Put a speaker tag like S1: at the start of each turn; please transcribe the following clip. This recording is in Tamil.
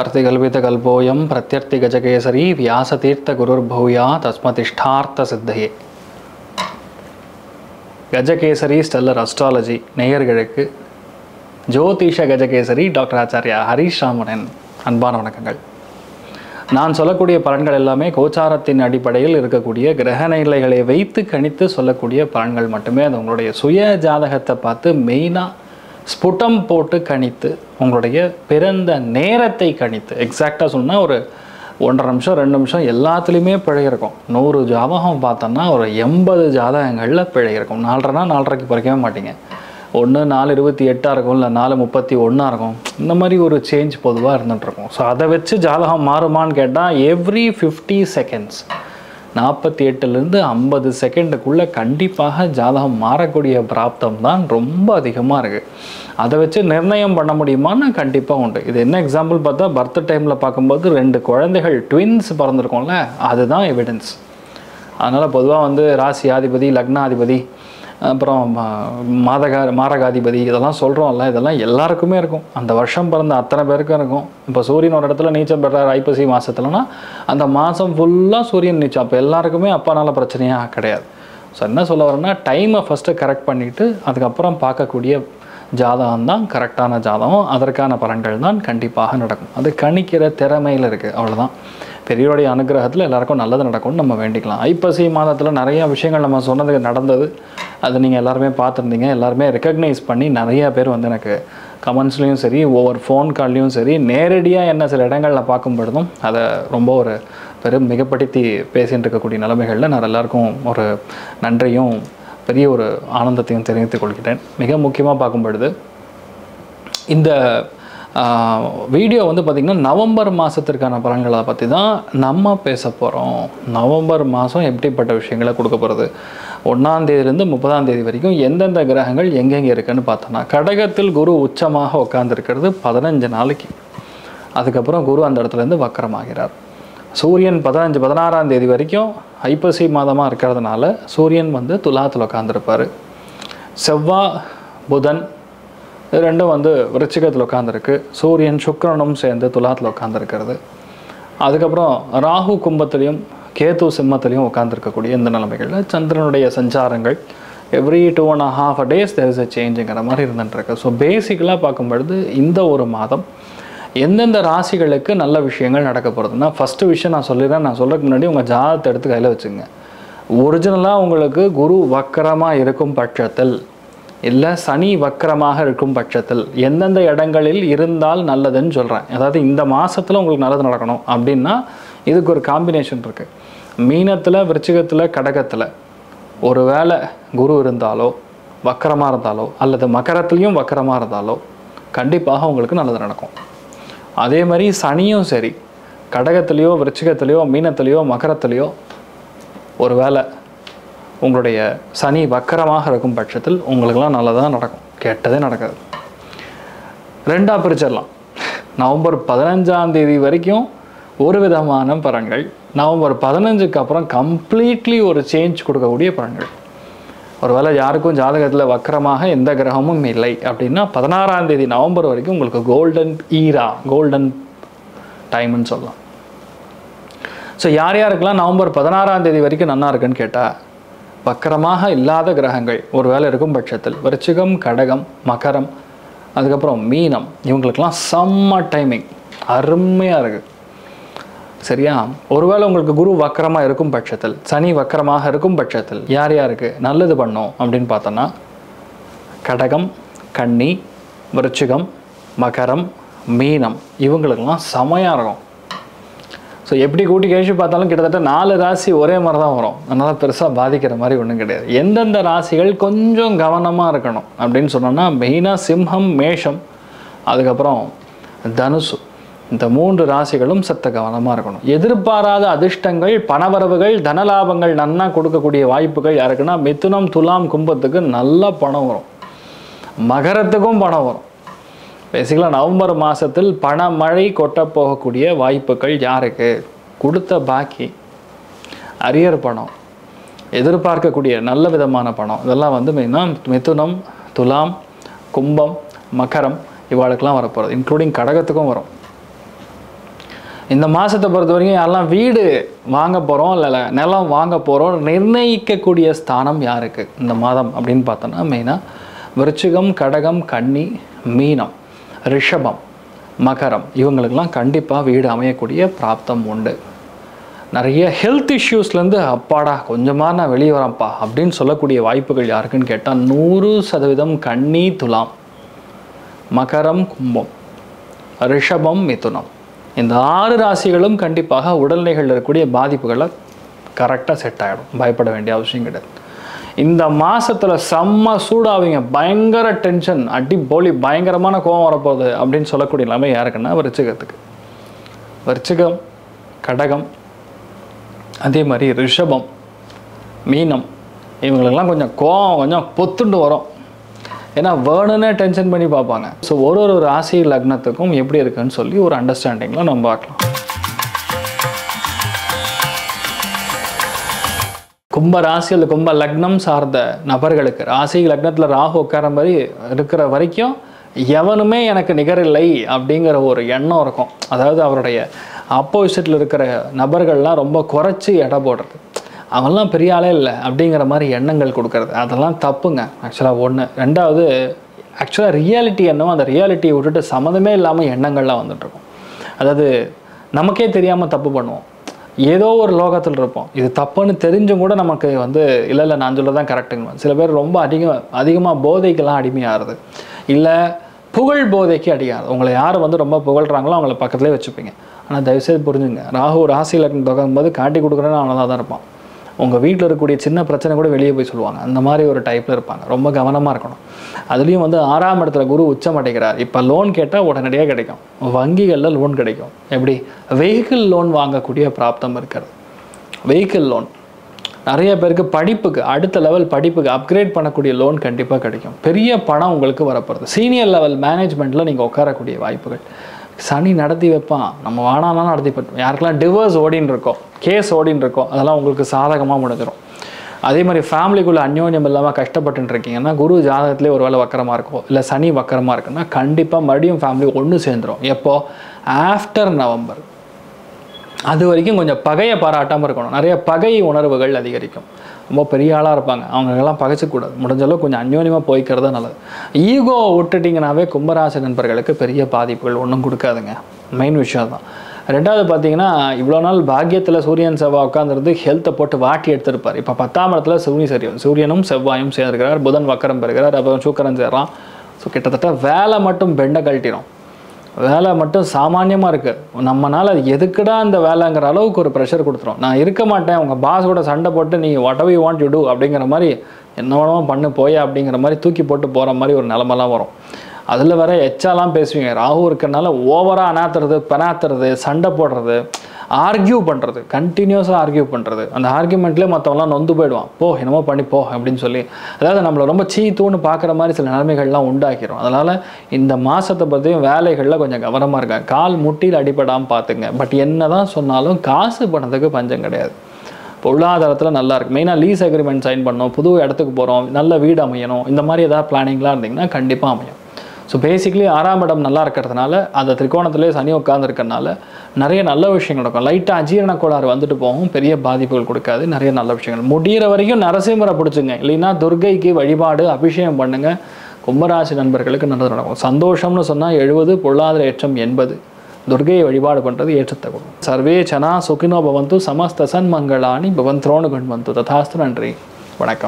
S1: अर्तिकल्पितकल्पोऽयं प्रत्यर्थिगजकेसरी व्यासतीर्थगुरुर्भूया तस्मतिष्ठार्थ सिद्धये. கஜகேசரி ஸ்டெல்லர் அஸ்ட்ராலஜி நேயர்களுக்கு ஜோதிஷ கஜகேசரி டாக்டர் ஆச்சாரியா ஹரீஷ் ராமனின் அன்பான வணக்கங்கள். நான் சொல்லக்கூடிய பலன்கள் எல்லாமே கோச்சாரத்தின் அடிப்படையில் இருக்கக்கூடிய கிரக நிலைகளை வைத்து கணித்து சொல்லக்கூடிய பலன்கள் மட்டுமே. அது உங்களுடைய சுய ஜாதகத்தை பார்த்து மெயினாக ஸ்புட்டம் போட்டு கணித்து உங்களுடைய பிறந்த நேரத்தை கணித்து எக்ஸாக்டாக சொன்னால் ஒரு 1.5 நிமிஷம் 2 நிமிஷம் எல்லாத்துலேயுமே பிழை இருக்கும். 100 ஜாதகம் பார்த்தோன்னா ஒரு 80 ஜாதகங்களில் பிழை இருக்கும். 4.5னா 4.5க்கு பறிக்கவே மாட்டீங்க. 1 4:28 இருக்கும், இல்லை 4:31 இருக்கும். இந்த மாதிரி ஒரு சேஞ்ச் பொதுவாக இருந்துகிட்ருக்கும். ஸோ அதை வச்சு ஜாதகம் மாறுமான்னு கேட்டால் எவ்ரி 50 செகண்ட்ஸ் 48லேருந்து 50 செகண்டுக்குள்ளே கண்டிப்பாக ஜாதகம் மாறக்கூடிய பிராப்தம் தான் ரொம்ப அதிகமாக இருக்குது. அதை வச்சு நிர்ணயம் பண்ண முடியுமான்னு கண்டிப்பாக உண்டு. இது என்ன எக்ஸாம்பிள் பார்த்தா பர்த் டைமில் பார்க்கும்போது 2 குழந்தைகள் ட்வின்ஸ் பிறந்திருக்கோம்ல, அதுதான் எவிடன்ஸ். அதனால் பொதுவாக ராசியாதிபதி, லக்னாதிபதி, அப்புறம் மாரகாதிபதி இதெல்லாம் சொல்கிறோம்ல, இதெல்லாம் எல்லாருக்குமே இருக்கும். அந்த வருஷம் பிறந்த அத்தனை பேருக்கும் இருக்கும். இப்போ சூரியன் ஒரு இடத்துல நீச்சம் பெறார் ஐப்பசி மாதத்துலனா அந்த மாதம் ஃபுல்லாக சூரியன் நீச்சம். அப்போ எல்லாருக்குமே அப்பானால பிரச்சனையாக கிடையாது. ஸோ என்ன சொல்ல வரேன்னா, டைமை ஃபஸ்ட்டு கரெக்ட் பண்ணிவிட்டு அதுக்கப்புறம் பார்க்கக்கூடிய ஜாதகம் தான் கரெக்டான ஜாதகம். அதற்கான பலன்கள் தான் கண்டிப்பாக நடக்கும். அது கணிக்கிற திறமையில் இருக்குது, அவ்வளோதான். பெரியோடைய அனுகிரகத்தில் எல்லாருக்கும் நல்லது நடக்கும்னு நம்ம வேண்டிக்கலாம். ஐப்பசி மாதத்தில் நிறையா விஷயங்கள் நம்ம சொன்னது நடந்தது. அது நீங்கள் எல்லாருமே பார்த்துருந்தீங்க. எல்லாருமே ரெக்கக்னைஸ் பண்ணி நிறையா பேர் எனக்கு கமெண்ட்ஸ்லேயும் சரி, ஒவ்வொரு ஃபோன் கால்லையும் சரி, நேரடியாக என்ன சில இடங்களில் பார்க்கும்பொழுதும் அதை ரொம்ப ஒரு மிகப்படுத்தி பேசிகிட்டு இருக்கக்கூடிய நிலைமைகளில் நான் எல்லாருக்கும் ஒரு நன்றியும் பெரிய ஒரு ஆனந்தத்தையும் தெரிவித்துக் கொள்கிறேன். மிக முக்கியமாக பார்க்கும் பொழுது இந்த வீடியோ பார்த்திங்கன்னா நவம்பர் மாதத்திற்கான பலன்களை பற்றி தான் நம்ம பேச போகிறோம். நவம்பர் மாதம் எப்படிப்பட்ட விஷயங்களை கொடுக்க போகிறது, 1ஆம் தேதியிலேருந்து 30ஆம் தேதி வரைக்கும் எந்தெந்த கிரகங்கள் எங்கெங்கே இருக்குன்னு பார்த்தோன்னா, கடகத்தில் குரு உச்சமாக உட்காந்துருக்கிறது 15 நாளைக்கு. அதுக்கப்புறம் குரு அந்த இடத்துலேருந்து வக்கரமாகிறார். சூரியன் 16ஆம் தேதி வரைக்கும் ஐப்பசி மாதமாக இருக்கிறதுனால சூரியன் துலாத்தில் உட்காந்துருப்பார். செவ்வாய் புதன் ரெண்டும் விருச்சிகத்தில் உட்காந்துருக்கு. சூரியன் சுக்கிரனும் சேர்ந்து துலாத்தில் உட்காந்துருக்கிறது. அதுக்கப்புறம் ராகு கும்பத்திலையும் கேது சிம்மத்திலையும் உட்காந்துருக்கக்கூடிய இந்த நிலைமைகளில் சந்திரனுடைய சஞ்சாரங்கள் every 2.5 days there is a சேஞ்சுங்கிற மாதிரி இருந்துட்டுருக்கு. ஸோ பேசிக்கலாக பார்க்கும்பொழுது இந்த ஒரு மாதம் எந்தெந்த ராசிகளுக்கு நல்ல விஷயங்கள் நடக்க போகிறதுனா, ஃபஸ்ட்டு விஷயம் நான் சொல்லிடுறேன். நான் சொல்கிறதுக்கு முன்னாடி உங்கள் ஜாதகத்தை எடுத்து கையில் வச்சுங்க. ஒரிஜினலாக உங்களுக்கு குரு வக்கரமாக இருக்கும் பட்சத்தில், இல்லை சனி வக்கரமாக இருக்கும் பட்சத்தில் எந்தெந்த இடங்களில் இருந்தால் நல்லதுன்னு சொல்கிறேன். அதாவது இந்த மாதத்தில் உங்களுக்கு நல்லது நடக்கணும் அப்படின்னா இதுக்கு ஒரு காம்பினேஷன் இருக்குது. மீனத்தில், விருச்சிகத்தில், கடகத்தில் ஒரு வேளை குரு இருந்தாலோ வக்கரமாக இருந்தாலோ அல்லது மகரத்துலேயும் வக்கரமாக இருந்தாலோ கண்டிப்பாக உங்களுக்கு நல்லது நடக்கும். அதே மாதிரி சனியும் சரி, கடகத்துலேயோ விருச்சிகத்துலேயோ மீனத்துலேயோ மகரத்துலேயோ ஒரு வேளை உங்களுடைய சனி வக்கரமாக இருக்கும் பட்சத்தில் உங்களுக்கெல்லாம் நல்லதாக நடக்கும், கெட்டதே நடக்காது. ரெண்டாக பிரிச்சிடலாம். நவம்பர் 15ஆம் தேதி வரைக்கும் ஒரு விதமான பலன்கள், நவம்பர் 15க்கு அப்புறம் கம்ப்ளீட்லி ஒரு சேஞ்ச் கொடுக்கக்கூடிய பலன்கள். ஒருவேளை யாருக்கும் ஜாதகத்தில் வக்கரமாக எந்த கிரகமும் இல்லை அப்படின்னா 16ஆம் தேதி நவம்பர் வரைக்கும் உங்களுக்கு கோல்டன் ஈரா, கோல்டன் டைம்னு சொல்லலாம். ஸோ யார் யாருக்கெல்லாம் நவம்பர் 16ஆம் தேதி வரைக்கும் நல்லா இருக்குன்னு கேட்டால், வக்கரமாக இல்லாத கிரகங்கள் ஒரு வேளை இருக்கும் பட்சத்தில் விருச்சிகம், கடகம், மகரம், அதுக்கப்புறம் மீனம், இவங்களுக்கெல்லாம் செம்ம டைமிங், அருமையாக இருக்குது. சரியா? ஒருவேளை உங்களுக்கு குரு வக்கரமாக இருக்கும் பட்சத்தில், சனி வக்கரமாக இருக்கும் பட்சத்தில் யார் யாருக்கு நல்லது பண்ணோம் அப்படின்னு பார்த்தோன்னா, கடகம், கன்னி, விருச்சிகம், மகரம், மீனம், இவங்களுக்கெல்லாம் செமையாக இருக்கும். ஸோ எப்படி கூட்டி கழிச்சு பார்த்தாலும் கிட்டத்தட்ட 4 ராசி ஒரே மாதிரி தான் வரும். அதனால் பெருசாக பாதிக்கிற மாதிரி ஒன்றும் கிடையாது. எந்தெந்த ராசிகள் கொஞ்சம் கவனமாக இருக்கணும் அப்படின்னு சொன்னோன்னா, மெயினாக சிம்மம், மேஷம், அதுக்கப்புறம் தனுசு, இந்த 3 ராசிகளும் சத்த கவனமாக இருக்கணும். எதிர்பாராத அதிர்ஷ்டங்கள், பணவரவுகள், தனலாபங்கள் நன்னா கொடுக்கக்கூடிய வாய்ப்புகள் யாருக்குன்னா, மிதுனம், துலாம், கும்பத்துக்கு நல்ல பணம் வரும். மகரத்துக்கும் பணம் வரும். பேசிக்கலாக நவம்பர் மாதத்தில் பணமழை கொட்ட போகக்கூடிய வாய்ப்புகள் யாருக்கு? கொடுத்த பாக்கி, அரியர் பணம், எதிர்பார்க்கக்கூடிய நல்ல விதமான பணம், இதெல்லாம் மெயினாக மிதுனம், துலாம், கும்பம், மகரம் இவாளுக்கெல்லாம் வரப்போகிறது. இன்க்ளூடிங் கடகத்துக்கும் வரும். இந்த மாதத்தை பொறுத்த வரைக்கும் யாரெல்லாம் வீடு வாங்க போகிறோம் இல்லை நிலம் வாங்க போகிறோம் நிர்ணயிக்கக்கூடிய ஸ்தானம் யாருக்கு இந்த மாதம் அப்படின்னு பார்த்தோன்னா மெயினாக விருச்சிகம், கடகம், கன்னி, மீனம், ரிஷபம், மகரம் இவங்களுக்கெல்லாம் கண்டிப்பாக வீடு அமையக்கூடிய பிராப்தம் உண்டு. நிறைய ஹெல்த் இஷ்யூஸ்லேருந்து அப்பாடா கொஞ்சமாக நான் வெளியே வரேன்ப்பா அப்படின்னு சொல்லக்கூடிய வாய்ப்புகள் யாருக்குன்னு கேட்டால் 100% கன்னி, துலாம், மகரம், கும்பம், ரிஷபம், மிதுனம் இந்த 6 ராசிகளும் கண்டிப்பாக உடல்நிலைகளில் இருக்கக்கூடிய பாதிப்புகளை கரெக்டாக செட் ஆகிடும். பயப்பட வேண்டிய அவசியம் கிடையாது. இந்த மாதத்தில் செம்ம சூடாவீங்க, பயங்கர டென்ஷன், அடி போலி பயங்கரமான கோபம் வரப்போகுது அப்படின்னு சொல்லக்கூடிய நிலைமை யாருக்குன்னா விருச்சிகத்துக்கு. விருச்சிகம், கடகம், அதே மாதிரி ரிஷபம், மீனம் இவங்களுக்கெல்லாம் கொஞ்சம் கோபம் கொஞ்சம் பொத்துண்டு வரும். ஏன்னா வேணுன்னே டென்ஷன் பண்ணி பார்ப்பாங்க. ஸோ ஒரு ராசி லக்னத்துக்கும் எப்படி இருக்குன்னு சொல்லி ஒரு அண்டர்ஸ்டாண்டிங்கில் நம்ம பார்க்கலாம். கும்ப ராசி அல்லது கும்ப லக்னம் சார்ந்த நபர்களுக்கு ராசி லக்னத்தில் ராகு உட்கார மாதிரி இருக்கிற வரைக்கும் எவனுமே எனக்கு நிகரில்லை அப்படிங்கிற ஒரு எண்ணம் இருக்கும். அதாவது அவருடைய ஆப்போசிட்டில் இருக்கிற நபர்கள்லாம் ரொம்ப குறைச்சி எடை போடுறது, அவெல்லாம் பெரிய ஆளே இல்லை அப்படிங்கிற மாதிரி எண்ணங்கள் கொடுக்கறது, அதெல்லாம் தப்புங்க. ஆக்சுவலாக ஒன்று. ரெண்டாவது, ஆக்சுவலாக ரியாலிட்டி என்னவோ அந்த ரியாலிட்டியை விட்டுட்டு சம்மந்தமே இல்லாமல் எண்ணங்கள்லாம் வந்துட்டுருக்கும். அதாவது நமக்கே தெரியாமல் தப்பு பண்ணுவோம். ஏதோ ஒரு லோகத்தில் இருப்போம், இது தப்புன்னு தெரிஞ்சும் கூட நமக்கு இல்லை நான் சொல்ல தான் கரெக்டுங்க. சில பேர் ரொம்ப அதிகமாக போதைக்கெல்லாம் அடிமையாகிறது, இல்லை புகழ் போதைக்கு அடியாகிறது. உங்களை யார் ரொம்ப புகழ்கிறாங்களோ அவங்கள பக்கத்துலேயே வச்சுப்பீங்க. ஆனால் தயவுசெய்து புரிஞ்சுங்க, ராகு ராசி லக்னம் தொடங்கும்போது காட்டி கொடுக்குறேன்னு அவனதான் தான் இருப்பான். உங்கள் வீட்டில் இருக்கக்கூடிய சின்ன பிரச்சனை கூட வெளியே போய் சொல்லுவாங்க. அந்த மாதிரி ஒரு டைப்பில் இருப்பாங்க. ரொம்ப கவனமாக இருக்கணும். அதுலேயும் 6ஆம் இடத்துல குரு உச்சம் அடைகிறார். இப்போ லோன் கேட்டால் உடனடியாக கிடைக்கும். வங்கிகளில் லோன் கிடைக்கும். எப்படி? வெஹிக்கிள் லோன் வாங்கக்கூடிய பிராப்தம் இருக்கிறது. வெஹிக்கிள் லோன் நிறைய பேருக்கு படிப்புக்கு, அடுத்த லெவல் படிப்புக்கு அப்கிரேட் பண்ணக்கூடிய லோன் கண்டிப்பாக கிடைக்கும். பெரிய பணம் உங்களுக்கு வரப்படுறது. சீனியர் லெவல் மேனேஜ்மெண்ட்டில் நீங்கள் உட்காரக்கூடிய வாய்ப்புகள். சனி நடத்தி வைப்பான், நம்ம வானாலாம் நடத்தி போட்டோம். யாருக்கெல்லாம் டிவோர்ஸ் ஓடின்னு இருக்கோம், கேஸ் ஓடின்னு இருக்கோம், அதெல்லாம் உங்களுக்கு சாதகமாக முடிஞ்சிடும். அதே மாதிரி ஃபேமிலிக்குள்ளே அந்யோன்யம் இல்லாமல் கஷ்டப்பட்டு இருக்கீங்கன்னா குரு ஜாதகத்திலே ஒரு வேளை வக்கரமாக இருக்கும், இல்லை சனி வக்கரமாக இருக்குன்னா கண்டிப்பாக மறுபடியும் ஃபேமிலி ஒன்று சேர்ந்துடும். எப்போ? After November. அது வரைக்கும் கொஞ்சம் பகையை பாராட்டாமல் இருக்கணும். நிறைய பகை உணர்வுகள் அதிகரிக்கும். ரொம்ப பெரிய ஆளாக இருப்பாங்க, அவங்களெல்லாம் பகைச்சக்கூடாது. முடிஞ்சளவு கொஞ்சம் அந்யோன்யமாக போய்க்கிறது நல்லது. ஈகோ விட்டுட்டிங்கனாவே கும்பராசி நண்பர்களுக்கு பெரிய பாதிப்புகள் ஒன்றும் கொடுக்காதுங்க. மெயின் விஷயம் தான். ரெண்டாவது பார்த்தீங்கன்னா, இவ்வளோ நாள் பாக்கியத்தில் சூரியன் செவ்வாய் உட்காந்துருந்து ஹெல்த்தை போட்டு வாட்டி எடுத்திருப்பார். இப்போ 10ஆம் இடத்துல சூரியனும் செவ்வாயும் சேர்ந்துருக்கிறார். புதன் வக்கரம் பெறுகிறார். அப்புறம் சுக்கிரன் சேர்றான். ஸோ கிட்டத்தட்ட வேலை மட்டும் பெண்டை கழட்டிடும். வேலை மட்டும் சாமானியமாக இருக்குது. நம்மளால் அது எதுக்குடா அந்த வேலைங்கிற அளவுக்கு ஒரு ப்ரெஷர் கொடுத்துரும். நான் இருக்க மாட்டேன், உங்கள் பாஸ் கூட சண்டை போட்டு நீ whatever you want you do அப்படிங்கிற மாதிரி என்ன வேணுமோ பண்ணு போயா அப்படிங்கிற மாதிரி தூக்கி போட்டு போகிற மாதிரி ஒரு நிலமெல்லாம் வரும். அதில் வேற எச்சாலாம் பேசுவீங்க. ராகு இருக்கிறனால ஓவராக அனாத்துறது, பெனாத்துறது, சண்டை போடுறது, ஆர்கியூ பண்ணுறது, கண்டினியூஸாக ஆர்கியூ பண்ணுறது. அந்த ஆர்கியூமெண்ட்லேயே மற்றவங்களாம் நொந்து போயிடுவான். போ என்னமோ பண்ணிப்போ அப்படின்னு சொல்லி, அதாவது நம்மளை ரொம்ப தூன்னு பார்க்குற மாதிரி சில நிலைமைகள்லாம் உண்டாக்கிறோம். அதனால் இந்த மாதத்தை பற்றியும் வேலைகளில் கொஞ்சம் கவனமாக இருக்காங்க. கால் முட்டியில் அடிபடாமல் பார்த்துங்க. பட் என்ன தான் சொன்னாலும் காசு பணத்துக்கு பஞ்சம் கிடையாது. பொருளாதாரத்தில் நல்லா இருக்குது. மெயினாக லீஸ் அக்ரிமெண்ட் சைன் பண்ணணும், புது இடத்துக்கு போகிறோம், நல்ல வீடு அமையணும், இந்த மாதிரி ஏதாவது பிளானிங்லாம் இருந்தீங்கன்னா கண்டிப்பாக அமையும். ஸோ பேசிக்லி 6ஆம் இடம் நல்லா இருக்கிறதுனால, அந்த திரிகோணத்திலே சனி உட்காந்துருக்கனால நிறைய நல்ல விஷயங்கள் நடக்கும். லைட்டாக அஜீரண கோளாறு வந்துட்டு போகும், பெரிய பாதிப்புகள் கொடுக்காது. நிறைய நல்ல விஷயங்கள் முடிகிற வரைக்கும் நரசிம்மரை பிடிச்சுங்க, இல்லைன்னா துர்கைக்கு வழிபாடு அபிஷேகம் பண்ணுங்கள். கும்பராசி நண்பர்களுக்கு நல்லது நடக்கும். சந்தோஷம்னு சொன்னால் 70, பொருளாதார ஏற்றம் 80. துர்கையை வழிபாடு பண்ணுறது ஏற்றத்தை கொடுக்கும். சர்வே சனா சுகினோ பவந்து சமஸ்த சன்மங்களானி பவந்த்ரோணு கண்வந்து ததாஸ்து. நன்றி, வணக்கம்.